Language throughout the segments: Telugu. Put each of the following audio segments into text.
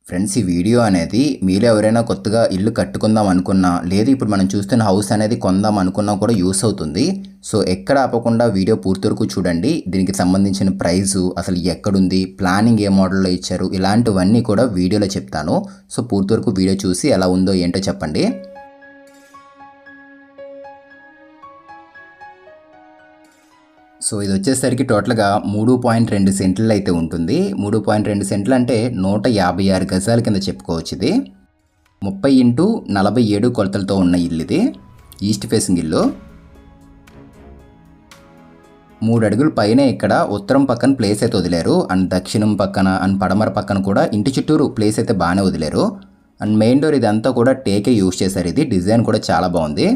ఫ్రెండ్స్, ఈ వీడియో అనేది మీలో ఎవరైనా కొత్తగా ఇల్లు కట్టుకుందాం అనుకున్నా, లేదు ఇప్పుడు మనం చూస్తున్న హౌస్ అనేది కొందాం అనుకున్నా కూడా యూస్ అవుతుంది. సో ఎక్కడ ఆపకుండా వీడియో పూర్తి వరకు చూడండి. దీనికి సంబంధించిన ప్రైజు, అసలు ఎక్కడుంది, ప్లానింగ్ ఏ మోడల్లో ఇచ్చారు, ఇలాంటివన్నీ కూడా వీడియోలో చెప్తాను. సో పూర్తి వరకు వీడియో చూసి ఎలా ఉందో ఏంటో చెప్పండి. సో ఇది వచ్చేసరికి టోటల్గా 3.2 సెంట్లు అయితే ఉంటుంది. 3.2 సెంట్లు అంటే 156 గజాల కింద చెప్పుకోవచ్చు. ఇది 30x47 కొలతలతో ఉన్న ఇల్లు. ఇది ఈస్ట్ ఫేసింగ్ ఇల్లు. 3 అడుగుల పైన ఇక్కడ ఉత్తరం పక్కన ప్లేస్ అయితే వదిలేరు, అండ్ దక్షిణం పక్కన అండ్ పడమర పక్కన కూడా ఇంటి చుట్టూరు ప్లేస్ అయితే బాగానే వదిలేరు. అండ్ మెయిన్ డోర్ ఇదంతా కూడా టేకే యూజ్ చేశారు. ఇది డిజైన్ కూడా చాలా బాగుంది.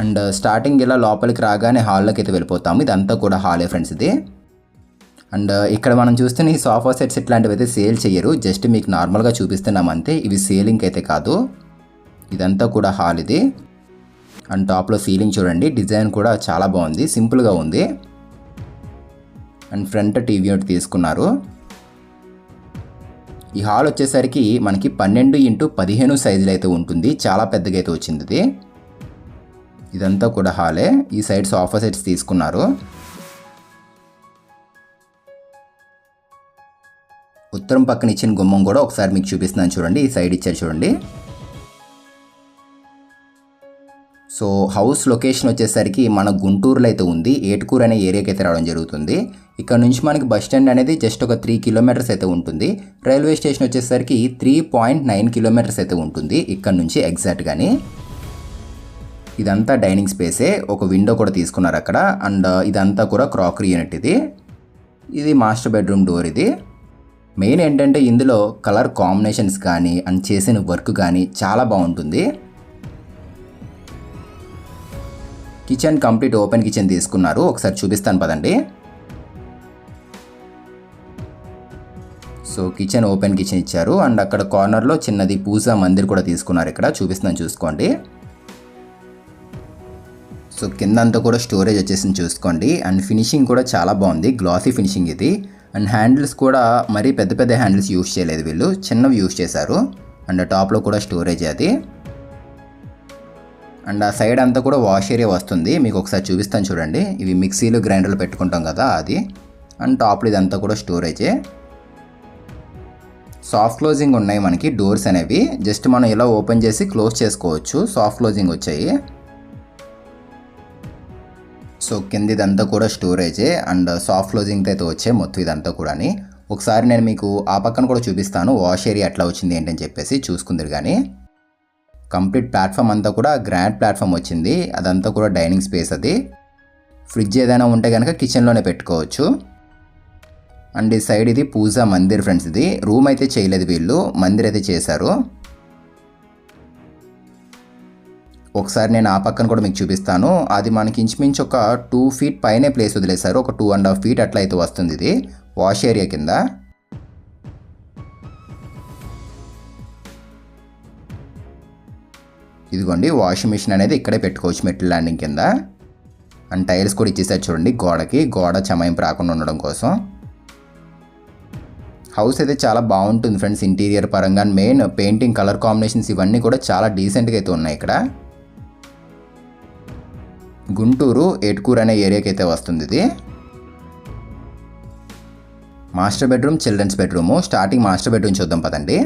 అండ్ స్టార్టింగ్ ఇలా లోపలికి రాగానే హాల్లోకి అయితే వెళ్ళిపోతాము. ఇదంతా కూడా హాలే ఫ్రెండ్స్ ఇది. అండ్ ఇక్కడ మనం చూస్తున్న ఈ సోఫా సెట్స్ ఇట్లాంటివి అయితే సేల్ చేయరు, జస్ట్ మీకు నార్మల్గా చూపిస్తున్నాం అంతే. ఇవి సేలింగ్ అయితే కాదు. ఇదంతా కూడా హాల్ ఇది. అండ్ టాప్లో సీలింగ్ చూడండి, డిజైన్ కూడా చాలా బాగుంది, సింపుల్గా ఉంది. అండ్ ఫ్రంట్ టీవీ ఒకటి తీసుకున్నారు. ఈ హాల్ వచ్చేసరికి మనకి 12x15 సైజులు అయితే ఉంటుంది, చాలా పెద్దగా అయితే వచ్చింది ఇది. ఇదంతా కూడా హాలే. ఈ సైడ్ సోఫా సెట్స్ తీసుకున్నారు. ఉత్తరం పక్కన ఇచ్చిన గుమ్మం కూడా ఒకసారి మీకు చూపిస్తున్నాను చూడండి. ఈ సైడ్ ఇచ్చారు చూడండి. సో హౌస్ లొకేషన్ వచ్చేసరికి మన గుంటూరులో అయితే ఉంది. ఏటుకూరు అనే ఏరియాకి అయితే రావడం జరుగుతుంది. ఇక్కడ నుంచి మనకి బస్ స్టాండ్ అనేది జస్ట్ ఒక 3 కిలోమీటర్స్ అయితే ఉంటుంది. రైల్వే స్టేషన్ వచ్చేసరికి 3.9 కిలోమీటర్స్ అయితే ఉంటుంది ఇక్కడ నుంచి ఎగ్జాక్ట్గాని. ఇదంతా డైనింగ్ స్పేసే, ఒక విండో కూడా తీసుకున్నారు అక్కడ. అండ్ ఇదంతా కూడా క్రాకరీ యూనిట్. ఇది మాస్టర్ బెడ్రూమ్ డోర్. ఇది మెయిన్ ఏంటంటే ఇందులో కలర్ కాంబినేషన్స్ కానీ అండ్ చేసిన వర్క్ కానీ చాలా బాగుంటుంది. కిచెన్ కంప్లీట్ ఓపెన్ కిచెన్ తీసుకున్నారు, ఒకసారి చూపిస్తాను పదండి. సో కిచెన్ ఓపెన్ కిచెన్ ఇచ్చారు. అండ్ అక్కడ కార్నర్లో చిన్నది పూజా మందిర్ కూడా తీసుకున్నారు. ఇక్కడ చూపిస్తున్నాను చూసుకోండి. సో కింద అంతా కూడా స్టోరేజ్ వచ్చేసింది చూసుకోండి. అండ్ ఫినిషింగ్ కూడా చాలా బాగుంది, గ్లాసీ ఫినిషింగ్ ఇది. అండ్ హ్యాండిల్స్ కూడా మరీ పెద్ద పెద్ద హ్యాండిల్స్ యూజ్ చేయలేదు వీళ్ళు, చిన్నవి యూజ్ చేశారు. అండ్ టాప్లో కూడా స్టోరేజ్ అది. అండ్ ఆ సైడ్ అంతా కూడా వాష్ ఏరియా వస్తుంది, మీకు ఒకసారి చూపిస్తాను చూడండి. ఇవి మిక్సీలు గ్రైండర్లు పెట్టుకుంటాం కదా అది. అండ్ టాప్లో ఇదంతా కూడా స్టోరేజే. సాఫ్ట్ క్లోజింగ్ ఉన్నాయి మనకి డోర్స్ అనేవి, జస్ట్ మనం ఇలా ఓపెన్ చేసి క్లోజ్ చేసుకోవచ్చు. సాఫ్ట్ క్లోజింగ్ వచ్చాయి. సో కింద ఇదంతా కూడా స్టోరేజే అండ్ సాఫ్ట్ క్లోజింగ్ అయితే వచ్చాయి మొత్తం ఇదంతా కూడా. ఒకసారి నేను మీకు ఆ పక్కన కూడా చూపిస్తాను వాష్ ఏరియా ఎట్లా వచ్చింది ఏంటని చెప్పేసి చూసుకుందరు. కానీ కంప్లీట్ ప్లాట్ఫామ్ అంతా కూడా గ్రాండ్ ప్లాట్ఫామ్ వచ్చింది. అదంతా కూడా డైనింగ్ స్పేస్. అది ఫ్రిడ్జ్ ఏదైనా ఉంటే కనుక కిచెన్లోనే పెట్టుకోవచ్చు. అండ్ ఈ సైడ్ ఇది పూజా మందిర్ ఫ్రెండ్స్. ఇది రూమ్ అయితే చేయలేదు వీళ్ళు, మందిర్ అయితే చేశారు. ఒకసారి నేను ఆ పక్కన కూడా మీకు చూపిస్తాను. అది మనకి ఇంచుమించు ఒక 2 ఫీట్ పైనే ప్లేస్ వదిలేశారు, ఒక 2.5 ఫీట్ అట్లా అయితే వస్తుంది ఇది వాష్ ఏరియా కింద. ఇదిగోండి వాషింగ్ మిషన్ అనేది ఇక్కడే పెట్టుకోవచ్చు మెట్ల ల్యాండింగ్ కింద. అండ్ టైల్స్ కూడా ఇచ్చేసారు చూడండి గోడకి, గోడ చమాయింపు రాకుండా ఉండడం కోసం. హౌస్ అయితే చాలా బాగుంటుంది ఫ్రెండ్స్ ఇంటీరియర్ పరంగా. మెయిన్ పెయింటింగ్, కలర్ కాంబినేషన్స్ ఇవన్నీ కూడా చాలా డీసెంట్గా అయితే ఉన్నాయి. ఇక్కడ గుంటూరు ఏటుకూరు అనే ఏరియాకి అయితే వస్తుంది ఇది. Master bedroom, children's bedroom. Starting master bedroom చూద్దాం పదండి.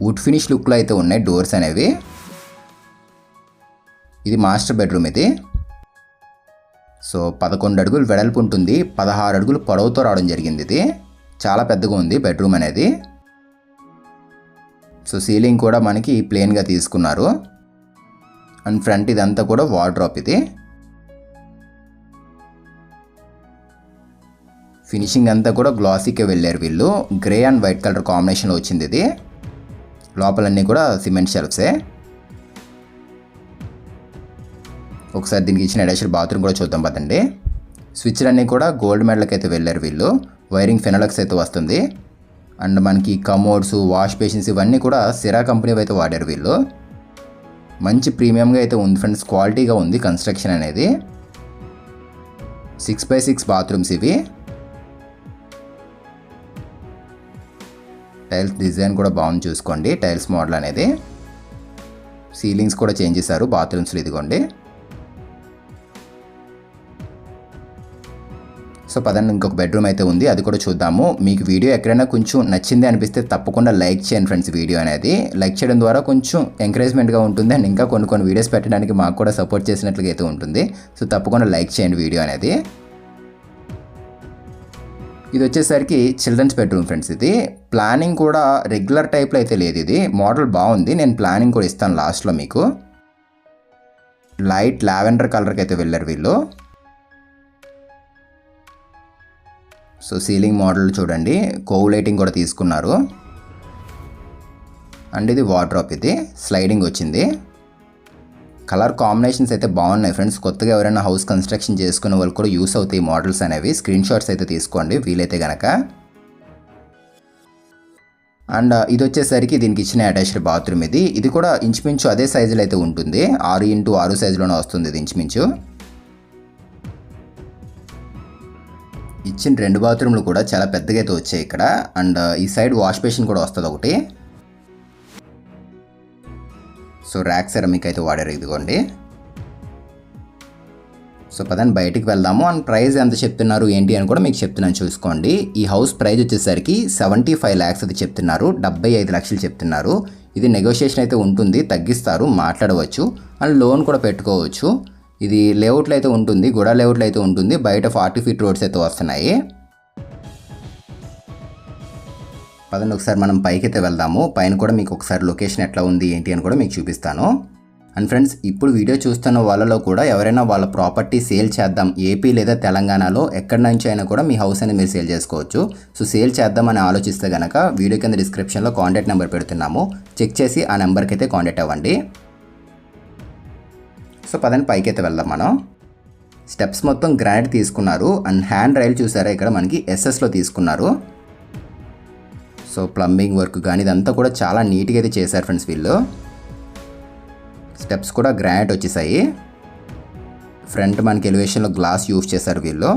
వుడ్ ఫినిష్ లుక్లో అయితే ఉన్నాయి డోర్స్ అనేవి. ఇది మాస్టర్ బెడ్రూమ్. ఇది సో 11 అడుగులు వెడల్పు ఉంటుంది, 16 అడుగులు పొడవుతో రావడం జరిగింది. ఇది చాలా పెద్దగా ఉంది బెడ్రూమ్ అనేది. సో సీలింగ్ కూడా మనకి ప్లెయిన్గా తీసుకున్నారు. అండ్ ఫ్రంట్ ఇదంతా కూడా వార్డ్రోబ్. ఇది ఫినిషింగ్ అంతా కూడా గ్లాసీకే వెళ్ళారు వీళ్ళు. గ్రే అండ్ వైట్ కలర్ కాంబినేషన్లో వచ్చింది ఇది. లోపలన్నీ కూడా సిమెంట్ షెల్ఫ్సే. ఒకసారి దీనికి ఇచ్చిన అటాచ్డ్ బాత్రూమ్ కూడా చూద్దాం పదండి. స్విచ్లు అన్నీ కూడా గోల్డ్ మెడల్కి అయితే వెళ్ళారు వీళ్ళు. వైరింగ్ ఫెనలక్స్ అయితే వస్తుంది. అండ్ మనకి కమోడ్స్, వాష్ బేసిన్స్ ఇవన్నీ కూడా సిరా కంపెనీ అయితే వాడారు వీళ్ళు. మంచి ప్రీమియంగా అయితే ఉంది ఫ్రెండ్స్, క్వాలిటీగా ఉంది కన్స్ట్రక్షన్ అనేది. 6x6 బాత్రూమ్స్ ఇవి. టైల్స్ డిజైన్ కూడా బాగుంది చూసుకోండి. టైల్స్ మోడల్ అనేది. సీలింగ్స్ కూడా చేంజ్ చేశారు బాత్రూమ్స్లో. ఇదిగోండి. సో పదండి, ఇంకొక బెడ్రూమ్ అయితే ఉంది, అది కూడా చూద్దాము. మీకు వీడియో ఎక్కడైనా కొంచెం నచ్చింది అనిపిస్తే తప్పకుండా లైక్ చేయండి ఫ్రెండ్స్. వీడియో అనేది లైక్ చేయడం ద్వారా కొంచెం ఎంకరేజ్మెంట్గా ఉంటుంది అండ్ ఇంకా కొన్ని వీడియోస్ పెట్టడానికి మాకు కూడా సపోర్ట్ చేసినట్లుగా అయితే ఉంటుంది. సో తప్పకుండా లైక్ చేయండి వీడియో అనేది. ఇది వచ్చేసరికి చిల్డ్రన్స్ బెడ్రూమ్ ఫ్రెండ్స్. ఇది ప్లానింగ్ కూడా రెగ్యులర్ టైప్లో అయితే లేదు, ఇది మోడల్ బాగుంది. నేను ప్లానింగ్ కూడా ఇస్తాను లాస్ట్లో మీకు. లైట్ లావెండర్ కలర్కి అయితే వెళ్ళారు వీళ్ళు. సో సీలింగ్ మోడల్ చూడండి, కోవ్ లైటింగ్ కూడా తీసుకున్నారు. అండ్ ఇది వార్డ్రోబ్, ఇది స్లైడింగ్ వచ్చింది. కలర్ కాంబినేషన్స్ అయితే బాగున్నాయి ఫ్రెండ్స్. కొత్తగా ఎవరైనా హౌస్ కన్స్ట్రక్షన్ చేసుకునే వాళ్ళు కూడా యూస్ అవుతాయి మోడల్స్ అనేవి. స్క్రీన్ షాట్స్ అయితే తీసుకోండి వీలైతే కనుక. అండ్ ఇది వచ్చేసరికి దీనికి ఇచ్చిన అటాచ్డ్ బాత్రూమ్. ఇది కూడా ఇంచుమించు అదే సైజులో అయితే ఉంటుంది. 6x6 సైజులోనే వస్తుంది ఇది ఇంచుమించు. ఇచ్చిన 2 బాత్రూమ్లు కూడా చాలా పెద్దగా అయితే వచ్చాయి ఇక్కడ. అండ్ ఈ సైడ్ వాష్ బేసిన్ కూడా వస్తుంది ఒకటి. సో ర్యాక్ సెరమిక్ అయితే వాడారు. ఇదిగోండి. సో పదండి బయటికి వెళ్దాము. అండ్ ప్రైస్ ఎంత చెప్తున్నారు ఏంటి అని కూడా మీకు చెప్తున్నాను చూసుకోండి. ఈ హౌస్ ప్రైస్ వచ్చేసరికి 75 lakhs అది చెప్తున్నారు. 75 లక్షలు చెప్తున్నారు. ఇది నెగోషియేషన్ అయితే ఉంటుంది, తగ్గిస్తారు, మాట్లాడవచ్చు. అండ్ లోన్ కూడా పెట్టుకోవచ్చు. ఇది లేఅవుట్లో అయితే ఉంటుంది, గుడా లేఅవుట్లో అయితే ఉంటుంది. బయట 40 feet రోడ్స్ అయితే వస్తున్నాయి. పదండి ఒకసారి మనం పైకి అయితే వెళ్దాము. పైన కూడా మీకు ఒకసారి లొకేషన్ ఎట్లా ఉంది ఏంటి అని కూడా మీకు చూపిస్తాను. అండ్ ఫ్రెండ్స్, ఇప్పుడు వీడియో చూస్తున్న వాళ్ళలో కూడా ఎవరైనా వాళ్ళ ప్రాపర్టీ సేల్ చేద్దాం, ఏపీ లేదా తెలంగాణలో ఎక్కడి నుంచి అయినా కూడా మీ హౌస్ అనేది మీరు సేల్ చేసుకోవచ్చు. సో సేల్ చేద్దామని ఆలోచిస్తే కనుక వీడియో కింద డిస్క్రిప్షన్లో కాంటాక్ట్ నెంబర్ పెడుతున్నాము, చెక్ చేసి ఆ నెంబర్కి అయితే కాంటాక్ట్ అవ్వండి. సో పదండి పైకి అయితే వెళ్దాం మనం. స్టెప్స్ మొత్తం గ్రానైట్ తీసుకున్నారు. అండ్ హ్యాండ్ రైల్ చూసారా ఇక్కడ మనకి ఎస్ఎస్లో తీసుకున్నారు. సో ప్లంబింగ్ వర్క్ కానీ ఇదంతా కూడా చాలా నీట్గా అయితే చేశారు ఫ్రెండ్స్ వీళ్ళు. స్టెప్స్ కూడా గ్రానైట్ వచ్చేసాయి. ఫ్రంట్ మనకి ఎలివేషన్లో గ్లాస్ యూజ్ చేశారు వీళ్ళు.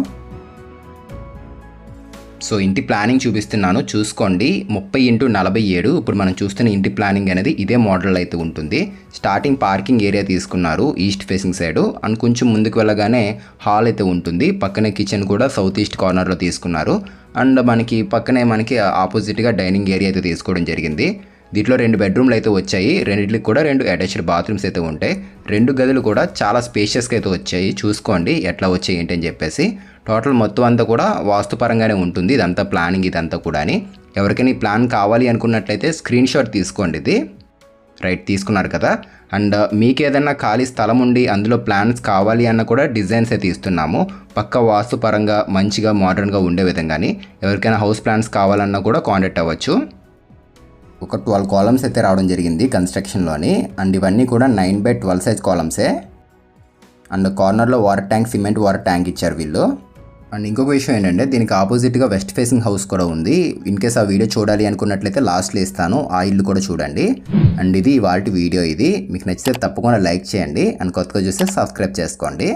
సో ఇంటి ప్లానింగ్ చూపిస్తున్నాను చూసుకోండి. 30x47. ఇప్పుడు మనం చూస్తున్న ఇంటి ప్లానింగ్ అనేది ఇదే మోడల్ అయితే ఉంటుంది. స్టార్టింగ్ పార్కింగ్ ఏరియా తీసుకున్నారు ఈస్ట్ ఫేసింగ్ సైడ్. అండ్ కొంచెం ముందుకు వెళ్ళగానే హాల్ అయితే ఉంటుంది. పక్కనే కిచెన్ కూడా సౌత్ ఈస్ట్ కార్నర్లో తీసుకున్నారు. అండ్ మనకి పక్కనే మనకి ఆపోజిట్గా డైనింగ్ ఏరియా అయితే తీసుకోవడం జరిగింది. దీంట్లో 2 బెడ్రూమ్లు అయితే వచ్చాయి. రెండింటికి కూడా 2 అటాచ్డ్ బాత్రూమ్స్ అయితే ఉంటాయి. 2 గదులు కూడా చాలా స్పేషియస్గా అయితే వచ్చాయి. చూసుకోండి ఎట్లా వచ్చాయి ఏంటి అని చెప్పేసి. టోటల్ మొత్తం అంతా కూడా వాస్తుపరంగానే ఉంటుంది. ఇదంతా ప్లానింగ్ ఇదంతా కూడా. ఎవరికైనా ఈ ప్లాన్ కావాలి అనుకున్నట్లయితే స్క్రీన్ షాట్ తీసుకోండి. ఇది రైట్ తీసుకున్నారు కదా. అండ్ మీకు ఏదైనా ఖాళీ స్థలం ఉండి అందులో ప్లాన్స్ కావాలి అన్న కూడా డిజైన్స్ అయితే ఇస్తున్నాము. పక్క వాస్తుపరంగా మంచిగా మోడర్న్గా ఉండే విధంగాని ఎవరికైనా హౌస్ ప్లాన్స్ కావాలన్నా కూడా కాంటాక్ట్ అవ్వచ్చు. ఒక 12 కాలమ్స్ అయితే రావడం జరిగింది కన్స్ట్రక్షన్లోని. అండ్ ఇవన్నీ కూడా 9x12 సైజ్ కాలమ్సే. అండ్ కార్నర్లో water tank, cement water tank ఇచ్చారు వీళ్ళు. అండ్ ఇంకొక విషయం ఏంటంటే దీనికి ఆపోజిట్గా వెస్ట్ ఫేసింగ్ హౌస్ కూడా ఉంది. ఇన్ కేస్ ఆ వీడియో చూడాలి అనుకున్నట్లయితే లాస్ట్లో ఇస్తాను, ఆ ఇల్లు కూడా చూడండి. అండ్ ఇది ఇవాల్టి వీడియో. ఇది మీకు నచ్చితే తప్పకుండా లైక్ చేయండి. అండ్ కొత్తగా చూస్తే సబ్స్క్రైబ్ చేసుకోండి.